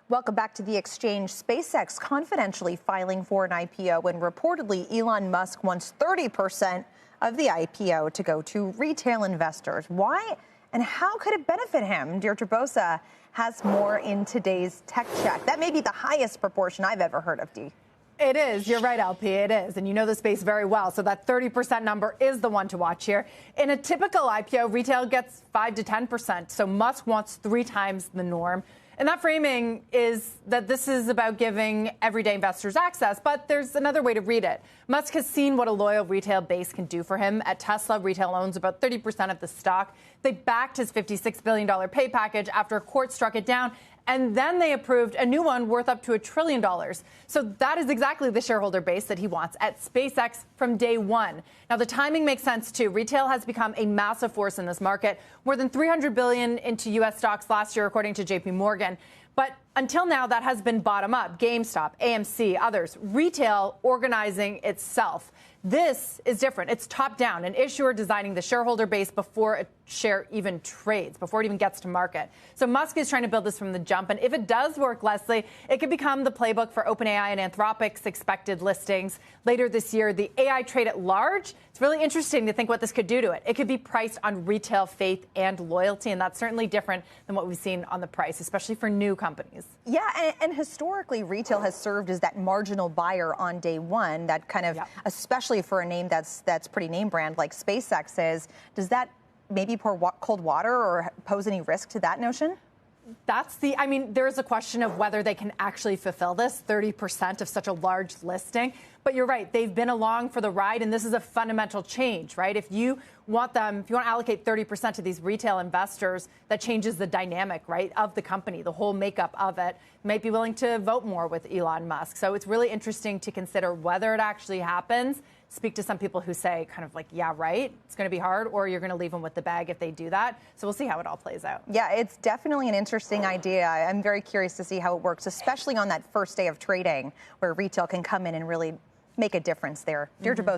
Welcome back to the exchange. SpaceX confidentially filing for an IPO, and reportedly Elon Musk wants 30% of the IPO to go to retail investors. Why and how could it benefit him? Deirdre Bosa has more in today's Tech Check. That may be the highest proportion I've ever heard of, Dee. It is. You're right, LP. It is. And you know the space very well. So that 30% number is the one to watch here. In a typical IPO, retail gets 5 to 10%. So Musk wants 3 times the norm. And that framing is that this is about giving everyday investors access. But there's another way to read it. Musk has seen what a loyal retail base can do for him. At Tesla, retail owns about 30% of the stock. They backed his $56 billion pay package after a court struck it down. And then they approved a new one worth up to $1 trillion. So that is exactly the shareholder base that he wants at SpaceX from day one. Now, the timing makes sense, too. Retail has become a massive force in this market, more than $300 billion into U.S. stocks last year, according to J.P. Morgan. But until now, that has been bottom up. GameStop, AMC, others. Retail organizing itself. This is different. It's top down, an issuer designing the shareholder base before a share even trades, before it even gets to market. So Musk is trying to build this from the jump. And if it does work, Leslie, it could become the playbook for OpenAI and Anthropic's expected listings later this year. The AI trade at large, it's really interesting to think what this could do to it. It could be priced on retail faith and loyalty, and that's certainly different than what we've seen on the price, especially for new companies. Yeah, and historically, retail has served as that marginal buyer on day one, that kind of, especially for a name that's pretty name brand like SpaceX is. Does that maybe pour cold water or pose any risk to that notion? There's a question of whether they can actually fulfill this 30% of such a large listing. But you're right, they've been along for the ride, and this is a fundamental change, right? If you want to allocate 30% to these retail investors, that changes the dynamic, right, of the company, the whole makeup of it. Might be willing to vote more with Elon Musk. So it's really interesting to consider whether it actually happens. Speak to some people who say kind of like, yeah, right, it's going to be hard, or you're going to leave them with the bag if they do that. So we'll see how it all plays out. Yeah, it's definitely an interesting idea. I'm very curious to see how it works, especially on that first day of trading where retail can come in and really make a difference there. Deirdre Bosa.